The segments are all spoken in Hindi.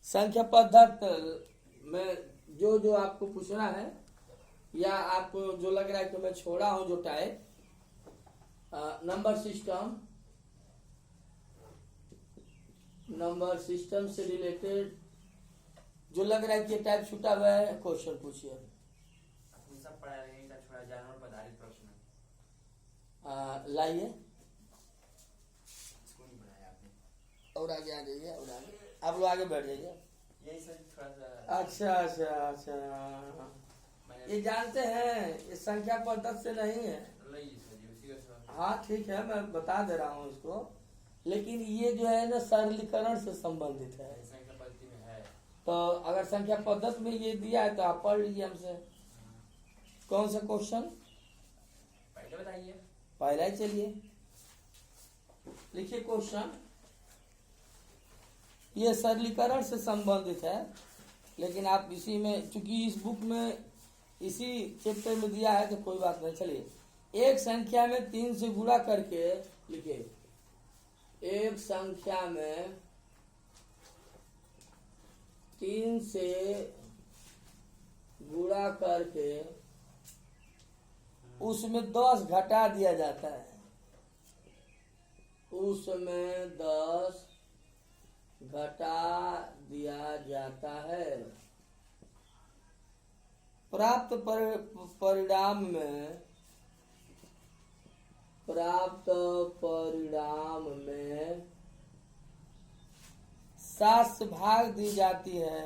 संख्या पद्धति में जो जो आपको पूछना है या आपको जो लग रहा है कि मैं छोड़ा हूं जो टाइप नंबर सिस्टम से रिलेटेड जो लग रहा है कि टाइप छूटा हुआ है क्वेश्चन पूछिए। सब पढ़ा रहे हैं छोड़ा जानवर पर आधारित प्रश्न लाइए इसको नहीं बनाया आपने। और आगे आ जाइए और आगे आप लोग आगे बढ़ जाइए। यही सर थोड़ा सा अच्छा ये जानते हैं ये संख्या पद्धति से नहीं है। लइए सर जी उसी का सर हाँ ठीक है मैं बता दे रहा हूँ इसको, लेकिन ये जो है ना सरलीकरण से संबंधित है। संख्या पद्धति में है। तो अगर संख्या पद्धति में ये दिया है तो आप पढ़ लीजिए हमसे। कौन सा क्वेश्चन पहले बताइए। पहला ही चलिए लिखिए क्वेश्चन। ये सरलीकरण से संबंधित है, लेकिन आप इसी में चूंकि इस बुक में इसी चैप्टर में दिया है तो कोई बात नहीं। चलिए एक संख्या में 3 से गुणा करके लिखिए। एक संख्या में 3 से गुणा करके उसमें 10 घटा दिया जाता है। उसमें 10 घटा दिया जाता है। प्राप्त परिणाम में 7 से भाग दी जाती है।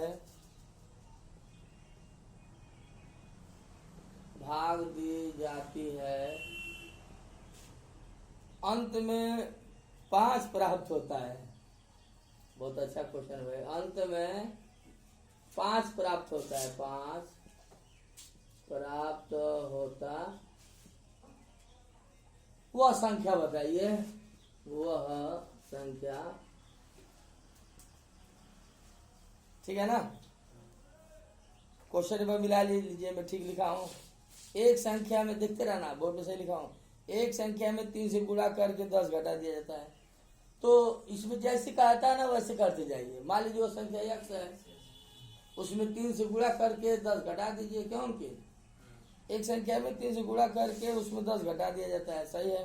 अंत में 5 प्राप्त होता है। बहुत अच्छा क्वेश्चन है। अंत में 5 प्राप्त होता है। 5 प्राप्त होता वह संख्या बताइए। वह संख्या ठीक है ना। क्वेश्चन में मिला लीजिए, मैं ठीक लिखा हूँ। एक संख्या में देखते रहना, बोर्ड में सही लिखा हूँ। एक संख्या में 3 से गुणा करके 10 घटा दिया जाता है। तो इसमें जैसे कहता है ना वैसे करते जाइए। मान लीजिए वो संख्या x है, उसमें 3 से गुणा करके 10 घटा दीजिए। क्यों कि एक संख्या में 3 से गुणा करके उसमें 10 घटा दिया जाता है। सही है।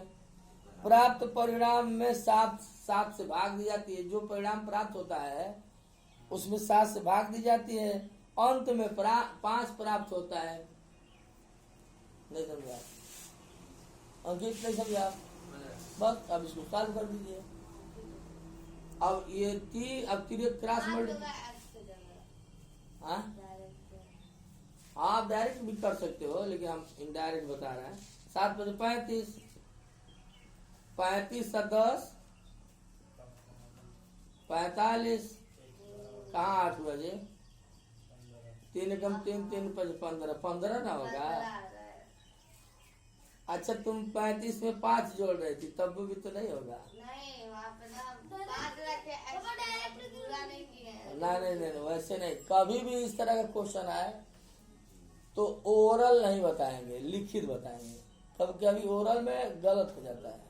प्राप्त परिणाम में 7 से भाग दी जाती है। जो परिणाम प्राप्त होता है उसमें 7 से भाग दी जाती है। अंत में 5 प्राप्त होता है। नहीं समझा अंकित? नहीं समझा? बस अब इसको सॉल्व कर दीजिए। अब ये अब क्रॉस आप डायरेक्ट भी कर सकते हो, लेकिन हम इनडायरेक्ट बता रहे हैं। 7 बजे 35 35 से 10 45 कहाँ 8 बजे 3 कम 3 3 15 15 ना होगा। अच्छा तुम 35 में 5 जोड़ रही थी तब भी तो नहीं होगा। नहीं वैसे नहीं। कभी भी इस तरह का क्वेश्चन आए तो ओरल नहीं बताएंगे, लिखित बताएंगे। कभी कभी ओरल में गलत हो जाता है।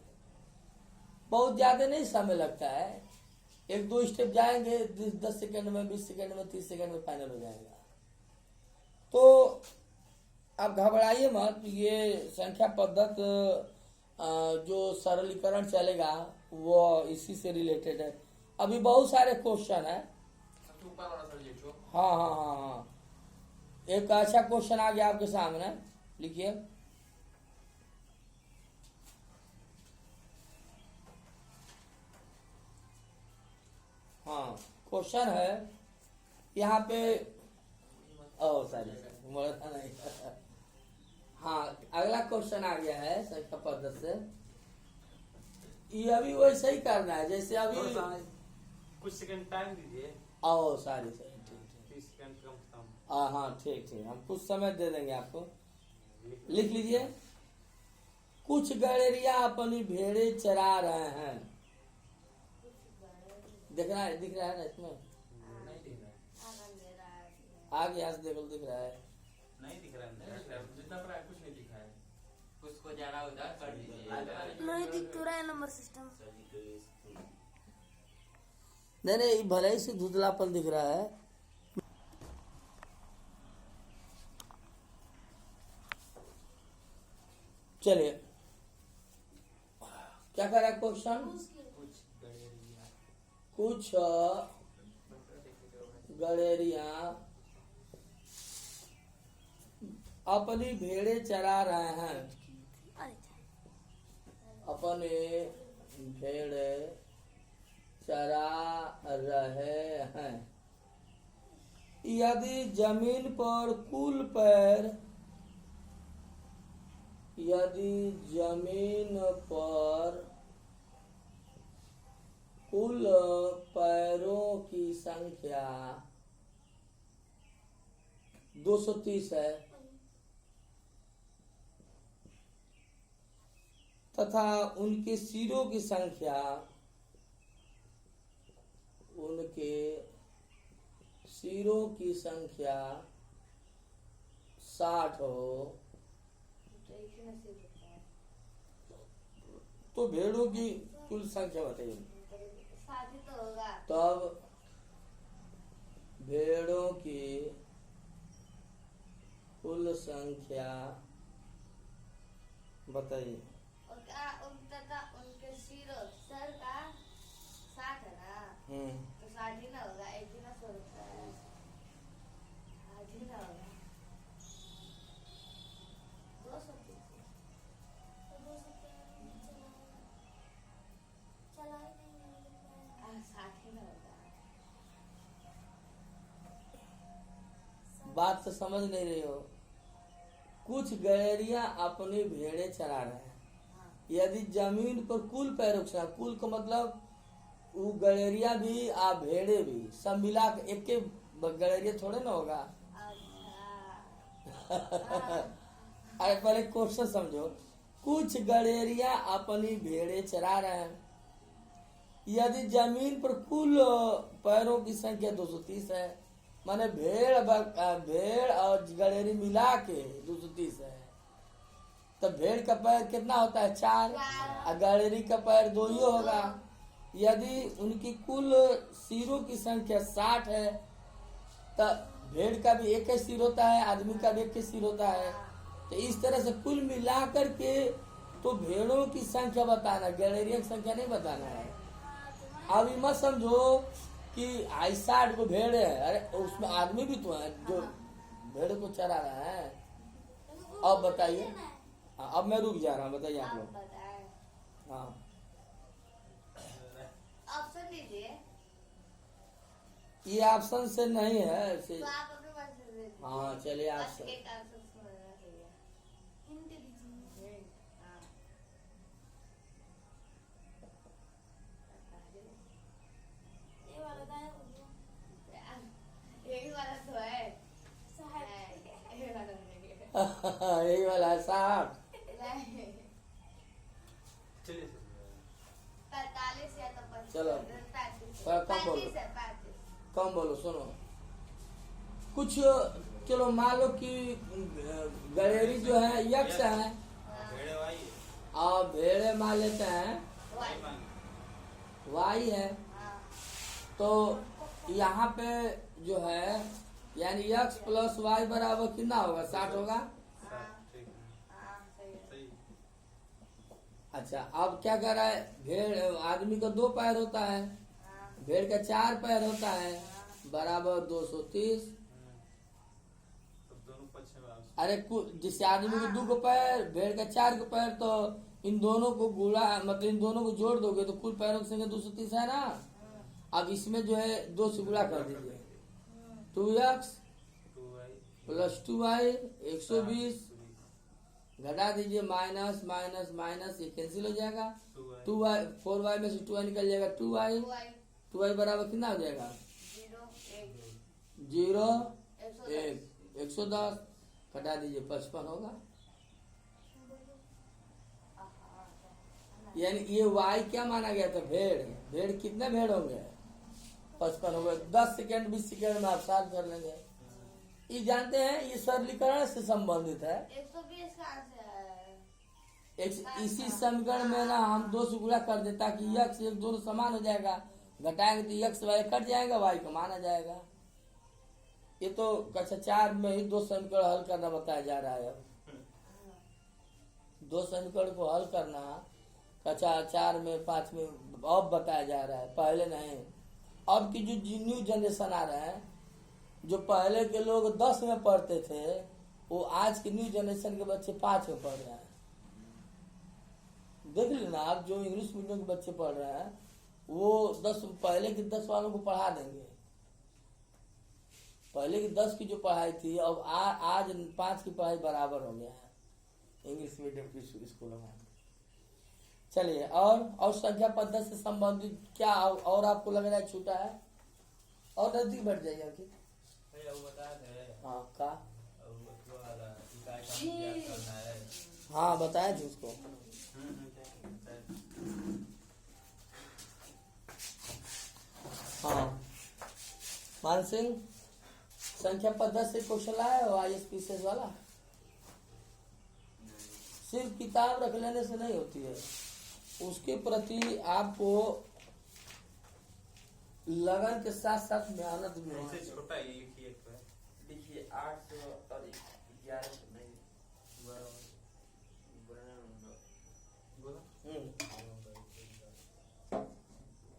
बहुत ज्यादा नहीं समय लगता है। 1-2 स्टेप जाएंगे, 10 सेकंड में 20 सेकंड में 30 सेकंड में फाइनल हो जाएगा। तो अब घबराइए मत। ये संख्या पद्धति जो सरलीकरण चलेगा वो इसी से रिलेटेड है। अभी बहुत सारे क्वेश्चन है। हाँ। एक अच्छा क्वेश्चन आ गया आपके सामने, लिखिए। हाँ क्वेश्चन है यहाँ पे। नहीं हाँ अगला क्वेश्चन आ गया है संख्या पद्धति से। ये अभी वैसे ही करना है जैसे अभी कुछ सेकंड टाइम दीजिए। सॉरी सही ठीक 30 सेकंड कम। हाँ ठीक हम कुछ समय दे देंगे आपको। लिख लीजिए। कुछ गड़ेरिया अपनी भेड़े चरा रहे हैं। दिख रहा है ना इसमें? नहीं दिख रहा है। आगे यहाँ से देखो दिख रहा है। नहीं दिख रहा है। जितना पढ़ा है कुछ नहीं दिखा है। कुछ को जाना उधर कर दीजिए। नहीं दिख तो रहा है नंबर सिस्टम। नहीं नहीं, भले ही से धुंधलापन दिख रहा है। चलिए, क्या कर रहा है क्वेश्चन? कुछ गड़ेरिया अपनी भेड़े चरा रहे हैं। अपने भेड़े चरा रहे हैं। यदि जमीन पर कुल पैर, यदि जमीन पर कुल पैरों की संख्या 230 है तथा उनके सिरों की संख्या, उनके सिरों की संख्या 60 हो, तो भेड़ों की कुल संख्या बताइए। तब भेड़ों की कुल संख्या बताइए। उनके सिरों सर का 60 है ना, तो 60 ही ना होगा, एक ही ना 100 रुपया है, 60 ही ना होगा, 230 60 ही ना होगा। बात तो समझ नहीं रही हो। कुछ गड़ेरिया अपनी भेड़े चरा रहे हैं। यदि जमीन पर कुल पैरों की संख्या, कुल का मतलब वो गड़ेरिया भी आ भेड़े भी सब मिला के एक के गड़ेरिया थोड़े ना होगा। अरे पहले क्वेश्चन समझो। कुछ गड़ेरिया अपनी भेड़े चरा रहे हैं। यदि जमीन पर कुल पैरों की संख्या 230 है, माने भेड़ और गड़ेरी मिला के 230 है, तो भेड़ का पैर कितना होता है? 4, और गड़ेरी का पैर 2 ही होगा। यदि उनकी कुल सिरों की संख्या 60 है, तो भेड़ का भी एक ही सिर होता है, आदमी का भी एक ही सिर होता है। तो इस तरह से कुल मिला करके तो भेड़ों की संख्या बताना, गड़ेरिया की संख्या नहीं बताना है। अब ये मत समझो कि 60 को भेड़ है, अरे उसमें आदमी भी तो है जो भेड़ को चरा रहा है। अब बताइए। अब मैं रुक जा रहा हूँ, बताइए आप लोग। हाँ, ऑप्शन दीजिए। ये ऑप्शन से नहीं है से... तो आप अपने पास से दे दीजिए। हाँ चलिए बस ऑप्शन। एक आंसर समझना चाहिए। हिंट दीजिए। हाँ। ये वाला गाय हो गया। यही वाला तो है। यही वाला नहीं यही वाला है 60। है। चलिए 45 या तो 35। चलो। 35 कम बोलो। 35 है, 35। कम बोलो। सुनो, कुछ चलो मान लो कि गड़ेरी जो है यक्ष है भेड़े वाई है, और भेड़े मान लेते हैं वाई मान वाई है। हाँ। तो यहाँ पे जो है यानी x प्लस वाई बराबर कितना होगा? 60 होगा। ठीक है, हाँ, सही है। सही। अच्छा, अब क्या कर रहा है? भेड़ आदमी का 2 पैर होता है, हाँ, भेड़ का 4 पैर होता है, बराबर 230। तो दोनों पक्ष में आप अरे जिससे आदमी के 2 को पैर, भेड़ का 4 को पैर, तो इन दोनों को गुणा मतलब इन दोनों को जोड़ दोगे तो कुल पैरों की संख्या 230 है ना। अब इसमें जो है 2 से गुणा कर दीजिए। 2x 2y प्लस 2y 120 घटा दीजिए, माइनस माइनस माइनस, ये कैंसिल हो जाएगा। 2y 4y में से 2y निकल जाएगा, 2y 2y बराबर कितना हो जाएगा? 0 1 110 घटा दीजिए, 55 होगा। यानी ये y क्या माना गया था? भेड़। भेड़ कितने भेड़ होंगे? 55 होंगे। 10 सेकेंड 20 सेकेंड में आप सॉल्व कर लेंगे। ये जानते हैं ये सरलीकरण से संबंधित है। 120 कहाँ से है? इसी समीकरण में ना हम 2 से गुणा कर दे ताकि x 1 दोनों समान हो जाएगा, घटाएंगे तो x वाई कट जाएगा, y को माना जाएगा। ये तो कक्षा 4 में ही 2 समीकरण हल करना बताया जा रहा है। अब 2 समीकरण को हल करना कक्षा 4 में 5 में अब बताया जा रहा है, पहले नहीं। अब की जो न्यू जनरेशन आ रहा है, जो पहले के लोग 10 में पढ़ते थे, वो आज के न्यू जनरेशन के बच्चे 5 में पढ़ रहे हैं। देख लेना आप, जो इंग्लिश मीडियम के बच्चे पढ़ रहे हैं वो 10 पहले के 10 वालों को पढ़ा देंगे। पहले की 10 की जो पढ़ाई थी, अब आज 5 की पढ़ाई बराबर हो गया है इंग्लिश मीडियम की स्कूलों में। चलिए, और संख्या पद्धति से संबंधित क्या और आपको लग रहा है छूटा है? और नजदीक बैठ जाइए कि भैया वो बता दे। हाँ का वो वाला इकाई का ज्ञात करना है। हाँ बताए थे उसको। हाँ मान सिंह, संख्या पद्धति से क्वेश्चन लाया हो ISPCS वाला? सिर्फ किताब रख लेने से नहीं होती है, उसके प्रति आपको लगन के साथ साथ मेहनत भी होना चाहिए। छोटा ही लिखिए एक बार। देखिए 8 और 11 नहीं बोलो।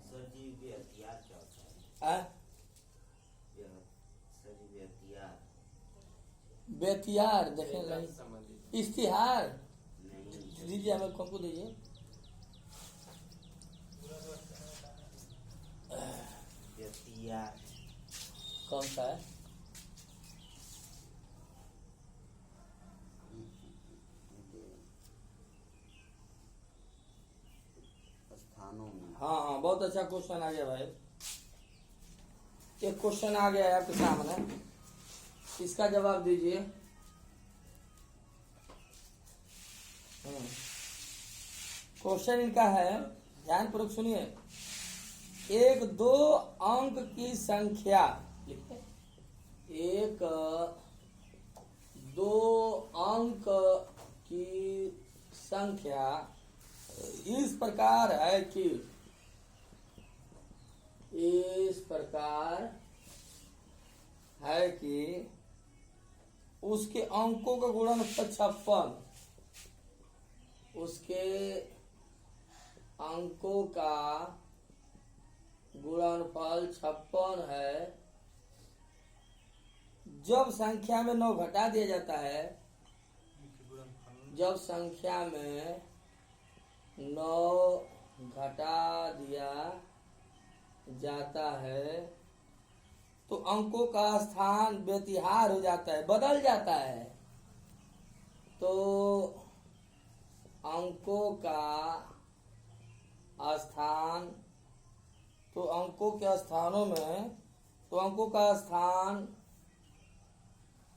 सर जी भी हथियार क्या होता है? सर जी भी हथियार बेतियार देखें नहीं, संबंधित इश्तिहार नहीं, दीजिए, हमें हमको दीजिए। हथियार कौन सा है? स्थानों में। हाँ, बहुत अच्छा क्वेश्चन आ गया भाई। एक क्वेश्चन आ गया है आपके सामने, इसका जवाब दीजिए। क्वेश्चन इनका है, ध्यान पूर्वक सुनिए। एक 2 अंक की संख्या लिखते, एक 2 अंक की संख्या इस प्रकार है कि उसके अंकों का गुणनफल 56, उसके अंकों का गुणनफल 56 है। जब संख्या में 9 घटा दिया जाता है, जब संख्या में 9 घटा दिया जाता है तो अंकों का स्थान बेतिहार हो जाता है, बदल जाता है। तो अंकों का स्थान, तो अंकों के स्थानों में, तो अंकों का स्थान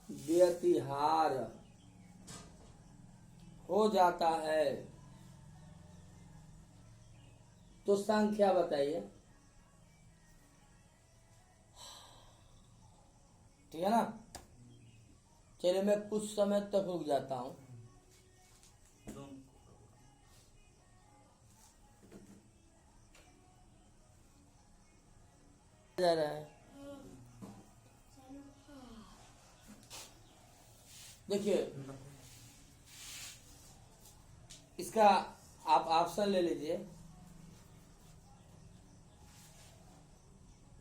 बेतिहार हो जाता है। तो संख्या बताइए, ठीक है ना? चलिए मैं कुछ समय तक रुक जाता हूं। जा रहा है, देखिए इसका आप ऑप्शन ले लीजिए।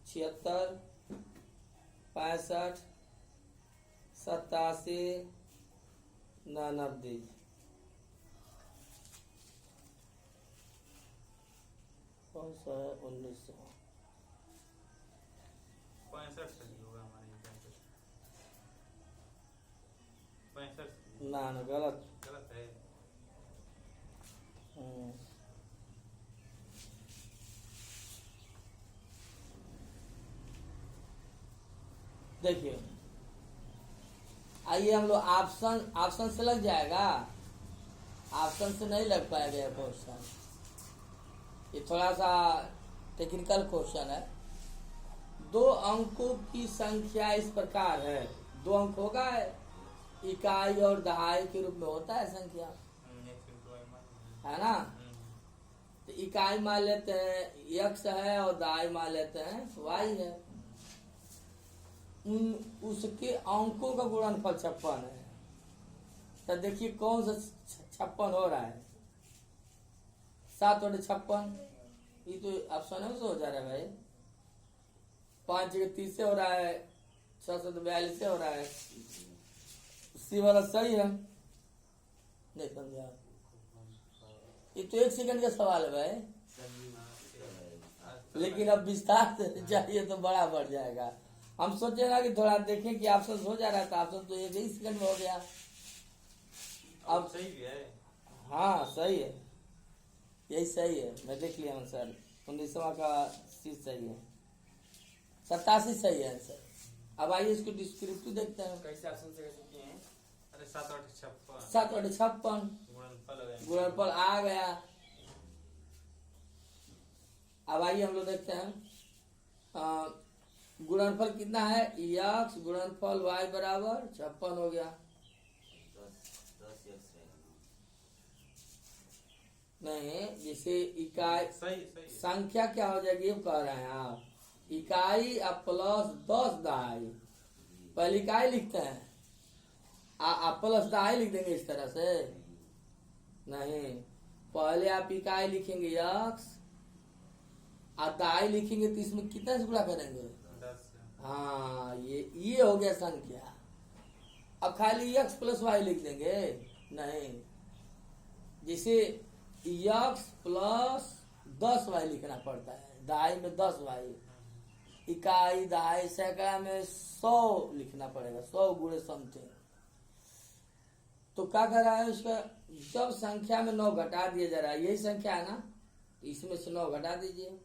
76, 65, 87, 99। कौन सा है? 1900। 65 सही होगा हमारे यहाँ पे। 65 ना गलत। गलत है। देखिए, आइए हम लोग ऑप्शन से लग जाएगा, ऑप्शन से नहीं लग पाएगा यह क्वेश्चन। ये थोड़ा सा टेक्निकल क्वेश्चन है। 2 अंकों की संख्या इस प्रकार है, 2 अंक होगा, इकाई और दहाई के रूप में होता है संख्या, है ना? तो इकाई मान लेते हैं x है और दाई मान लेते हैं y है। उसके अंकों का गुणनफल 56 है। तो देखिए कौन सा 56 हो रहा है। 7/56 ये तो ऑप्शन है, हो जा रहा है भाई। 5 जगह 30 से हो रहा है, 642 से हो रहा है। सी वाला सही है। नहीं समझा, ये तो 1 सेकंड का सवाल है भाई, लेकिन अब विस्तार से चाहिए तो बड़ा बढ़ जाएगा। हम सोचे ना कि थोड़ा देखें कि ऑप्शन हो जा रहा था, ऑप्शन तो 1 ही सेकंड में हो गया। अब सही भी है। हाँ सही है, यही सही है। मैं देख लिया आंसर, 19वां का चीज सही है, 87 सही है आंसर। अब आइए इसको डिस्क्रिप्टिव देखते हैं। कैसे ऑप्शन से कैसे किए हैं? अरे 7/56 7/56 गुणनफल हो गया। गुणनफल आ गया। अब आइए हम लोग देखते हैं गुणनफल कितना है। x गुणनफल y बराबर 56 हो गया। 10 x है। नहीं, जैसे इकाई सही सही संख्या क्या हो जाएगी, ये कह रहे हैं आप। इकाई अब प्लस 10 दहाई, पहले इकाई लिखते हैं आप प्लस दहाई लिख देंगे इस तरह से। नहीं, पहले आप इकाई लिखेंगे x और दहाई लिखेंगे, तो इसमें कितना से गुणा करेंगे? 10। हाँ, ये हो गया संख्या। अब खाली x प्लस वाई लिख देंगे? नहीं, जैसे x प्लस 10 वाई लिखना पड़ता है, दहाई में 10 वाई, इकाई दहाई सैकड़ा में 100 लिखना पड़ेगा, 100 गुणे समथिंग। तो क्या कर रहा है उसका, जब संख्या में 9 घटा दिया जा रहा है, यही संख्या है ना, इसमें से 9 घटा दीजिए।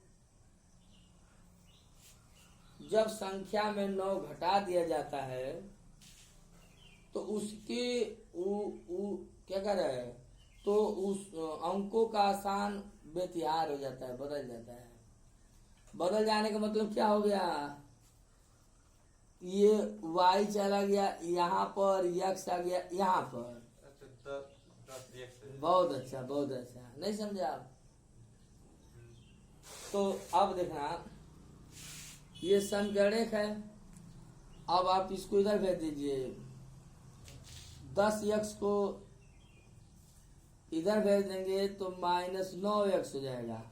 जब संख्या में 9 घटा दिया जाता है तो उसके क्या कर रहा है, तो उस अंकों का आसान व्यतिहार हो जाता है, बदल जाता है। बदल जाने का मतलब क्या हो गया, ये y चला गया यहाँ पर, x आ गया यहाँ पर। अच्छा 10 x है। बहुत अच्छा, बहुत अच्छा, नहीं समझे आप? तो अब देखना, ये समीकरण 1 है। अब आप इसको इधर भेज दीजिए, 10x को इधर भेज देंगे तो -9x हो जाएगा।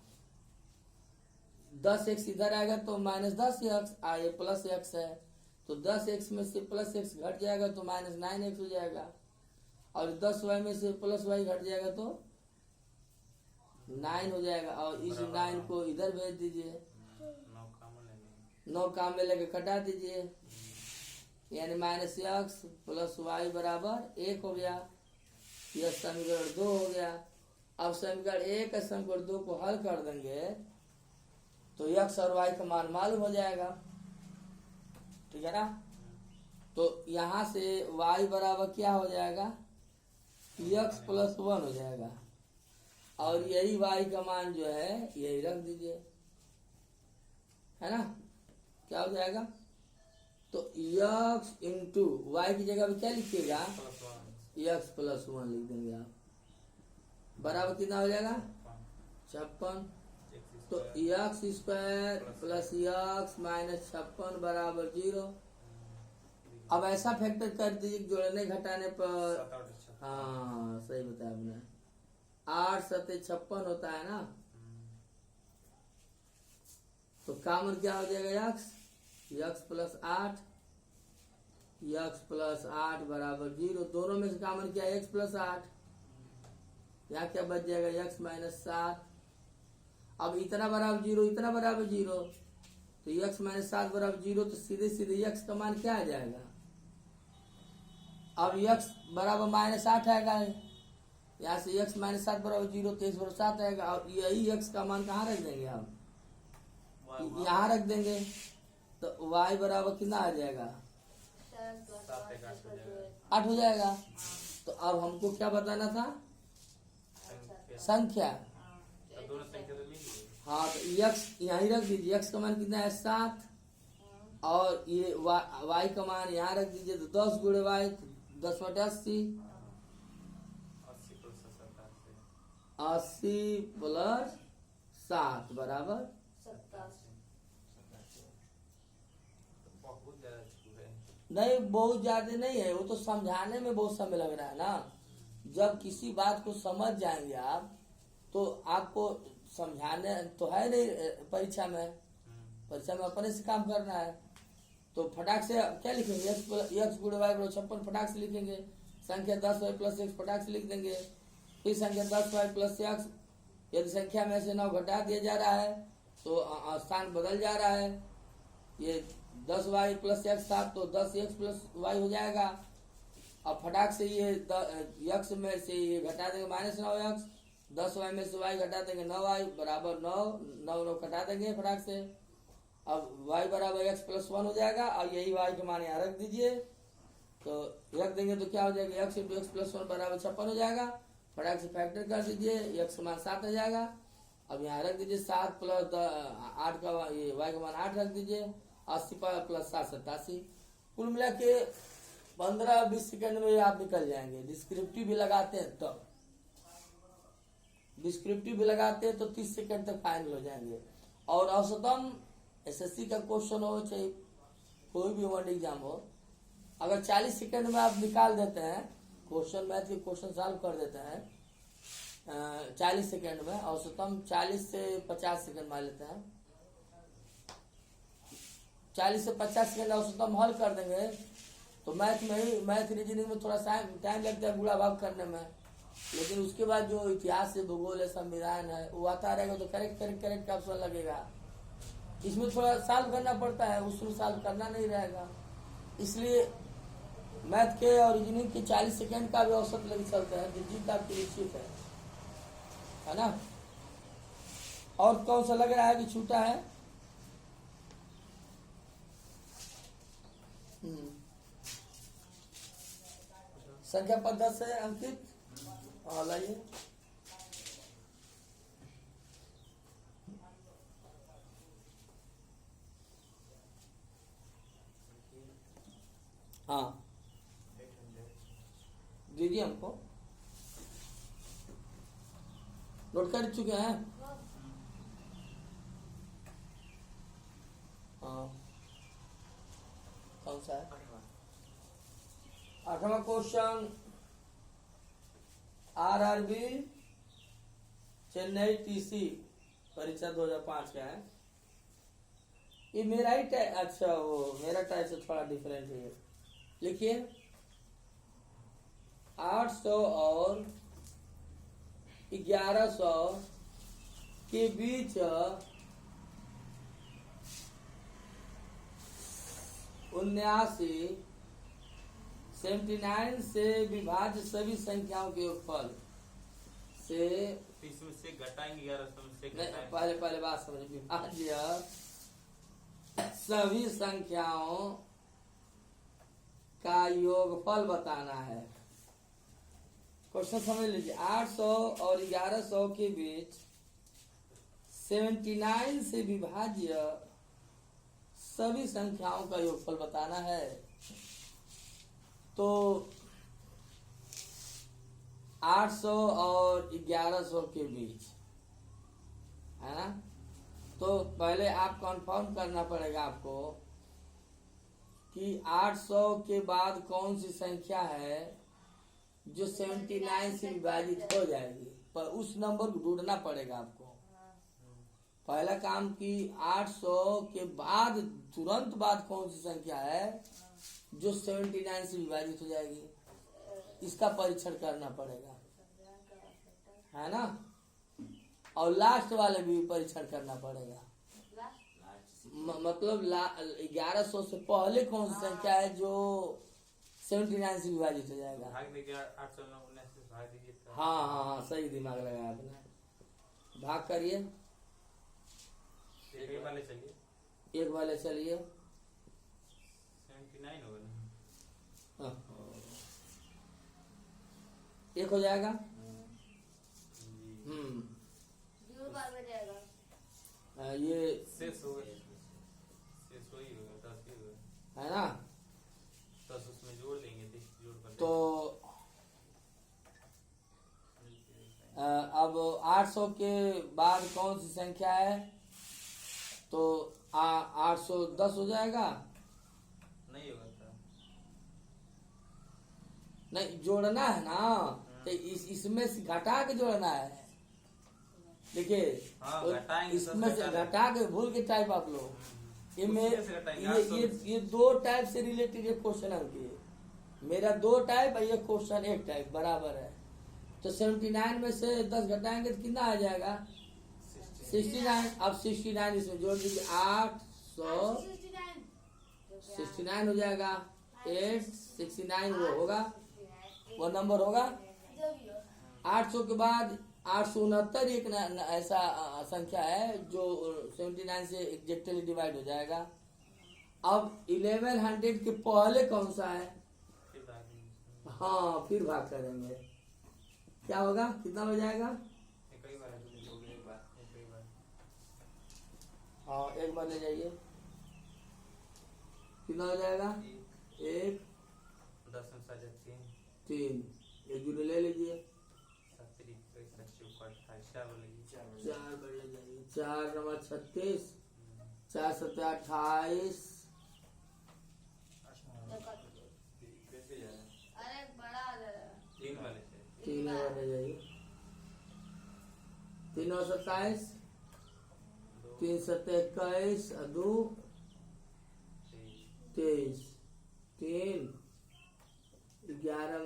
10x इधर आएगा तो -10x, ये प्लस x है, तो 10x में से प्लस x घट जाएगा तो -9x हो जाएगा। और 10y में से प्लस y घट जाएगा तो 9 हो जाएगा। और इस 9 को इधर भेज दीजिए, 9 काम में लेके कटा दीजिए, यानी -x प्लस y बराबर 1 हो गया। यह समीकरण 2 हो गया। अब समीकरण 1 और समीकरण 2 को हल कर देंगे तो x और y का मान मालूम हो जाएगा, ठीक है ना। तो यहाँ से y बराबर क्या हो जाएगा, x प्लस 1 हो जाएगा। और यही y का मान जो है यही रख दीजिए, है ना। क्या हो जाएगा, तो x इंटू वाई की जगह पे क्या लिखिएगा, x प्लस 1 लिख देंगे आप, बराबर कितना हो जाएगा 56। तो x square plus x minus 56 बराबर 0। अब ऐसा फैक्टर कर दीजिए जोड़ने घटाने पर, हाँ सही बताया आपने, 8 सत्ते 56 होता है ना। तो कामन क्या हो जाएगा, x प्लस 8, x प्लस 8 बराबर 0। दोनों में से कामन क्या है, x प्लस 8, यहाँ क्या बच जाएगा x माइनस 7। अब इतना बराबर 0, इतना बराबर 0, तो x माइनस 7 बराबर 0, तो सीधे सीधे x का मान क्या आ जाएगा। अब x बराबर -8 आएगा, यहाँ से x माइनस 7 बराबर 0, तो x बराबर 7 आएगा। और यही x का मान कहाँ रख देंगे आप, यहाँ रख देंगे, तो y बराबर कितना आ जाएगा, 8 हो जाएगा। तो अब हमको क्या बताना था, संख्या। हाँ, तो x यहाँ रख दीजिए, x का मान कितना है 7, और ये y का मान यहाँ रख दीजिए, तो 10 गुणे y 10/80, 80 प्लस 7 बराबर 27। बहुत ज्यादा छू है। नहीं, बहुत ज्यादा नहीं है, वो तो समझाने में बहुत समय लग रहा है ना। जब किसी बात को समझ जाएंगे आप तो आपको समझाने तो है नहीं परीक्षा में। परीक्षा में अपने से काम करना है, तो फटाक से क्या लिखेंगे, x गुणे y बराबर 56 फटाक से लिखेंगे। संख्या 10y प्लस x फटाक से लिख देंगे। फिर संख्या 10y प्लस x, यदि संख्या में से 9 घटा दिया जा रहा है तो स्थान बदल जा रहा है। ये 10y प्लस x था तो 10x प्लस y हो जाएगा। अब फटाक से ये x में से ये घटा देंगे -9x, 10y में से y घटा देंगे 9y बराबर 9, 9 घटा देंगे फटाक से। अब y बराबर x प्लस 1 हो जाएगा और यही y के मान यहाँ रख दीजिए, तो रख देंगे तो क्या हो जाएगा, x इंटू एक्स प्लस 1 बराबर 56 हो जाएगा। फटाक से फैक्टर कर दीजिए, x का मान 7 हो जाएगा। अब यहाँ रख दीजिए 7 प्लस 8 का ये y का मान 8 रख दीजिए, 80 प्लस 7 87। कुल मिला के 15-20 सेकंड में आप निकल जाएंगे। डिस्क्रिप्टिव भी लगाते हैं तो 30 सेकंड तक फाइनल हो जाएंगे। और औसतम एसएससी का क्वेश्चन हो चाहे कोई भी वन एग्जाम हो, अगर 40 सेकंड में आप निकाल देते हैं क्वेश्चन, मैथ के क्वेश्चन सॉल्व कर देते हैं 40 सेकंड में, औसतम 40 से 50 सेकंड मान लेते हैं, 40 से 50 सेकंड औसतम हल कर देंगे तो मैथ रीजनिंग में थोड़ा टाइम लगता है गुणा भाग करने में, लेकिन उसके बाद जो इतिहास है, भूगोल है, संविधान है, वो आता रहेगा तो करेक्ट का ऑप्शन लगेगा। इसमें थोड़ा सॉल्व करना पड़ता है, उसमें सॉल्व करना नहीं रहेगा। इसलिए मैथ के और रीजनिंग के 40 सेकंड का भी औसत लग चलता है, जीत आपकी निश्चित है ना। और कौन सा लग रहा है कि छूटा है? संख्या 10 है अंकित, और लाइए हाँ दीजिए, हमको नोट कर चुके हैं। हाँ कौन सा है? 8वां क्वेश्चन आरआरबी चेन्नई टीसी परीक्षा 2005 का है। ये मेरा ही अच्छा वो मेरा टाइप से थोड़ा डिफरेंट है। लिखिए 800 और 1100 के बीच 79 से विभाज्य सभी संख्याओं के योगफल से, इसमें से घटाएंगे 1100 में से घटाएंगे। पहले बात समझ, विभाज्य सभी संख्याओं का योगफल बताना है। क्वेश्चन समझ लीजिए, 800 और 1100 के बीच 79 से विभाज्य सभी संख्याओं का योगफल बताना है। तो 800 और 1100 के बीच है ना, तो पहले आप कंफर्म करना पड़ेगा आपको कि 800 के बाद कौन सी संख्या है जो 79 से विभाजित हो जाएगी, पर उस नंबर को ढूंढना पड़ेगा आपको। पहला काम कि 800 के बाद तुरंत बाद कौन सी संख्या है जो 79 से विभाजित हो जाएगी, इसका परीक्षण करना पड़ेगा, है ना। और लास्ट वाले भी परीक्षण करना पड़ेगा। मतलब 1100 से पहले कौन सी संख्या है जो 79 से विभाजित हो जाएगा। भाग दीजिए 819 से भाग दीजिए तो। हाँ सही दिमाग लगाया आपने। भाग करिए, एक वाले चलिए, एक वाले चलिए 79 होगा ना। हाँ। एक हो जाएगा। जीरो बार में जाएगा। ये शेष होगा, शेष वही होगा 10 ही होगा, है ना। 10 उसमें जोड़ लेंगे, जोड़ कर तो अब 800 800 के बाद कौन सी संख्या है? तो 810 हो जाएगा। नहीं होगा तो नहीं, जोड़ना है ना, तो इसमें से घटा के जोड़ना है। देखिए, हाँ, तो घटाएंगे, इसमें से घटा घटा के भूल के टाइप आप लोग उसमें से घटाएंगे, ये दो टाइप से रिलेटेड ये क्वेश्चन है। मेरा 2 टाइप और ये क्वेश्चन 1 टाइप बराबर है। तो 79 में से 10 घटाएंगे तो कितना आ जाएगा? 69। अब 69 इसमें जोड़ दीजिए, 800 69 हो जाएगा। 869 वो होगा, वो नंबर होगा। जो भी हो 800 के बाद 869 एक ऐसा संख्या है जो 79 से एग्जैक्टली डिवाइड हो जाएगा। अब 1100 के पहले कौन सा है? फिर भागेंगे। हाँ, फिर भाग करेंगे, क्या होगा? कितना हो जाएगा? एक ही बार है, एक बार हाँ, एक बार ले जाइए, कितना हो जाएगा? 1 10 में साजा 3 एक जुड़े ले लीजिए, 4 बार ले जाइए, 4 नंबर 36, 4 7 28, अरे बड़ा आ जाएगा। 3 वाले से 3 बार ले जाइए, 3 और 27, 3 7 21 और 2 23, 3 11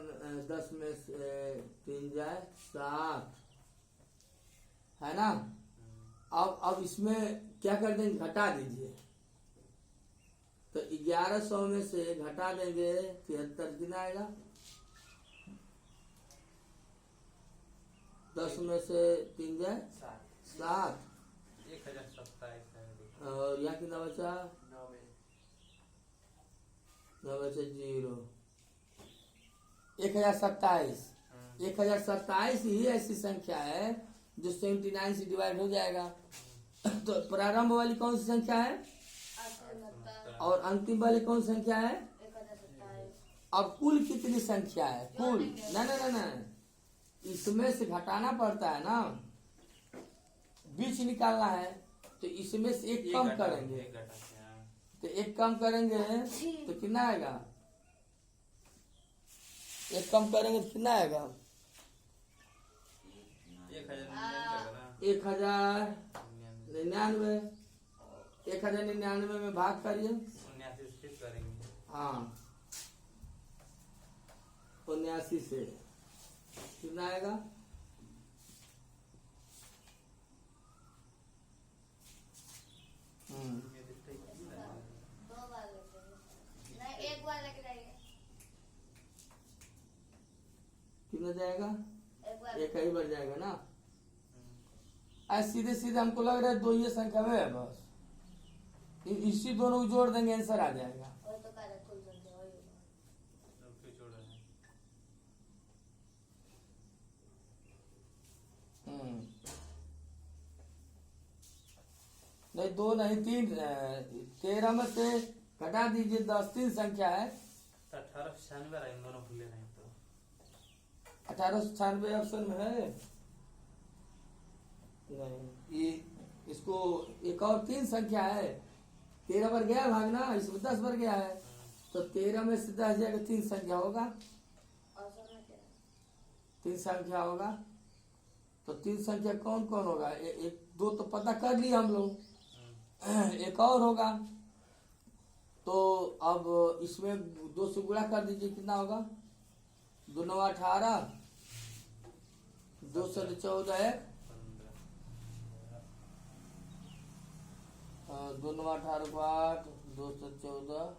10 में से 3 जाए 7 है ना। अब इसमें क्या कर देंगे? घटा दीजिए। तो 1100 में से घटा देंगे 73, कितना आएगा? 10 में से 3 जाए 7 1027 है। और यहाँ कितना बचा? 9 बचा 0, 1027। 1027 ही ऐसी संख्या है जो 79 से डिवाइड हो जाएगा। तो प्रारंभ वाली कौन सी संख्या है 869 और अंतिम वाली कौन सी संख्या है? 1027। अब कुल कितनी संख्या है? कुल ना, इसमें से घटाना पड़ता है ना, बीच निकालना है। तो इसमें से एक कम करेंगे, एक घटाते हैं। तो एक कम करेंगे तो कितना आएगा? एक कम करेंगे तो कितना आएगा? 1099। 1099 में भाग करिए। 79 से फिर करेंगे। हाँ, 79 से कितना आएगा? दो बार लेते हैं। नहीं, एक बार लेके जाइए। कितना जाएगा? एक बार एक ही बार जाएगा ना। आज सीधे सीधे हमको लग रहा है 2 ही संख्या में है बस। इसी दोनों को जोड़ देंगे, आंसर आ जाएगा। और तो कार्य खुल जाते वही होगा। फिर जोड़ा है। नहीं 2 नहीं 3, 13 में से घटा दीजिए 10, 3 संख्या है। तो 1896 रहे, दोनों भूले रहे तो 1896 ऑप्शन में है नहीं। ये इसको एक और 3 संख्या है। 13 पर गया भागना, इसमें 10 पर गया है, तो 13 में से 10 जाएगा, 3 संख्या होगा, और समय क्या? 3 संख्या होगा। तो 3 संख्या कौन कौन होगा? एक 2 तो पता कर लिया हम लोग, एक और होगा। तो अब इसमें 2 से गुणा कर दीजिए, कितना होगा? 2 9 18, 2 से 14 है, 2 9 18 को 8, 2 से 14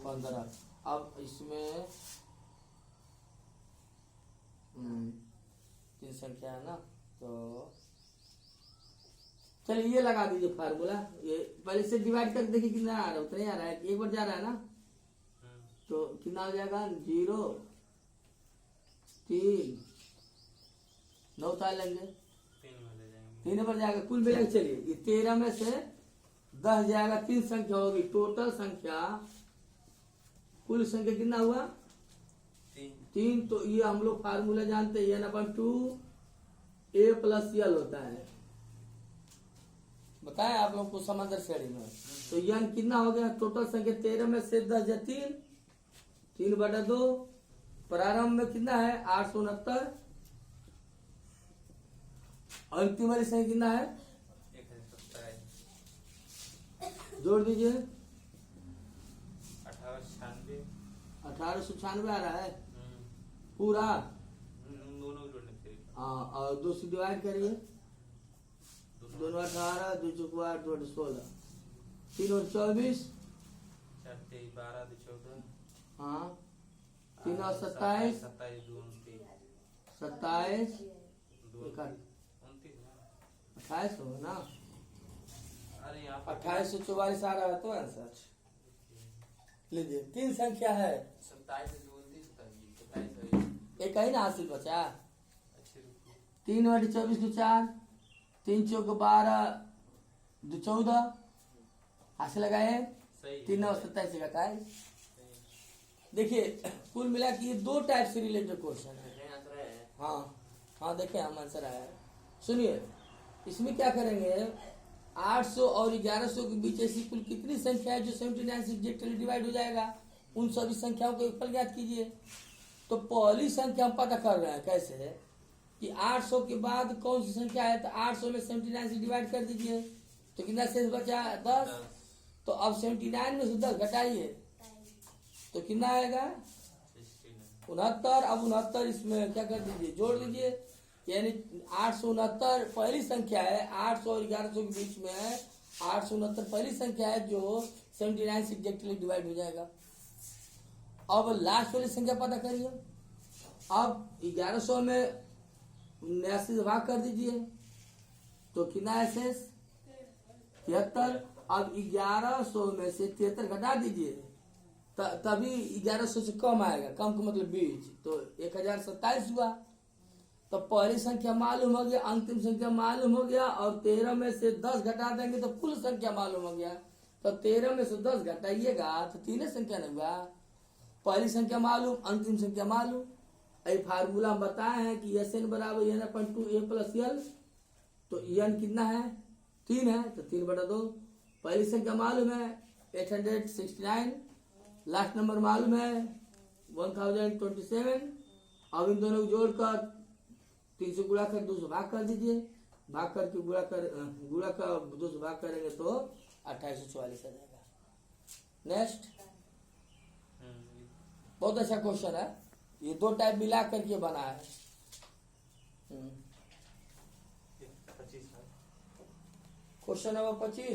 15। अब इसमें 3 संख्या है ना, तो चलिए ये लगा दीजिए फार्मूला। ये पहले से डिवाइड करके देखिए कितना आ रहा है, उतना ही आ रहा है, एक बार जा रहा है ना। तो कितना हो जाएगा? 0 3 9 उतार लेंगे, 3 में ले जाएंगे। 3 पर जाएगा। कुल मिला के चलिए, ये 13 में से 10 जाएगा, 3 संख्या होगी। टोटल संख्या, कुल संख्या कितना हुआ? 3 3, तो ये हम लोग फार्मूला जानते हैं, n/2 a प्लस यल होता है। बताएं आप लोग को समंदर श्रेणी में। तो यन कितना हो गया? टोटल संख्या 13 में से 10 या 3/2। प्रारंभ में कितना है? 869। अंतिम वाली संख्या कितना है? 1027 जोड़ दीजिए। 1896 1896 आ रहा है पूरा। दोनों जोड़ने फिर हाँ, और 2 से डिवाइड करिए। दोनों 18, 2 चौक 8, 2 16, 3 और 24। 4 23 12 2 14 हाँ, 3 और 27, 27 2 29 27, 2 29 28 28 होगा ना। अरे यहाँ पर 2844 आ रहा है तो आंसर लीजिए। 3 संख्या है, 27 2 29 27 एक ही ना हासिल बचा। अच्छे रुको 3/24 2 4, 3 चौक 12 2 14 हासिल लगाए। सही 3 और 27 का काय। देखिए कुल मिला के ये 2 टाइप से रिलेटेड क्वेश्चन है। हाँ हाँ, देखिए हम आंसर आया है। सुनिए, इसमें क्या करेंगे, 800 और 1100 के बीच ऐसी कुल कितनी संख्या है जो 79 से एग्जैक्टली डिवाइड हो जाएगा, उन सभी संख्याओं को ऊपर ज्ञात कीजिए। तो पहली संख्या हम पता कर रहे हैं कैसे है कि 800 के बाद कौन सी संख्या है, तो 800 में 79 से डिवाइड कर दीजिए तो कितना शेष बचा? 10। तो अब 79 में से 10 घटाइए तो कितना आएगा? 69। अब 69 इसमें क्या कर दीजिए, जोड़ दीजिए। यानी 869 पहली संख्या है, 800 और 1100 के बीच में है। 869 पहली संख्या है जो 79 से एग्जैक्टली डिवाइड हो जाएगा। अब लास्ट वाली संख्या पता करिए। अब 1100 में 79 से भाग कर दीजिए तो कितना है शेष? 73। अब 1100 में से 73 घटा दीजिए तभी 1100 से कम आएगा। कम का मतलब 20, तो 1027 हुआ। तो पहली संख्या मालूम हो गया, अंतिम संख्या मालूम हो गया, और 13 में से 10 घटा देंगे तो कुल संख्या मालूम हो गया। तो 13 में से 10 घटाइएगा तो 3 संख्या नहीं हुआ। पहली संख्या मालूम, अंतिम संख्या मालूम। ये फार्मूला हम बताए हैं कि Sn बराबर n/2 a प्लस यल। तो n कितना है? 3 है, तो 3/2। पहली संख्या मालूम है 869, लास्ट नंबर मालूम है 1027। अब इन दोनों को जोड़कर 3 से गुणा कर 2 से भाग कर दीजिए। भाग करके गुणा कर 2 से भाग करेंगे तो 2844 आ जाएगा। नेक्स्ट, बहुत अच्छा क्वेश्चन है। ये 2 टाइप मिला करके बना है। 25 क्वेश्चन नंबर 25।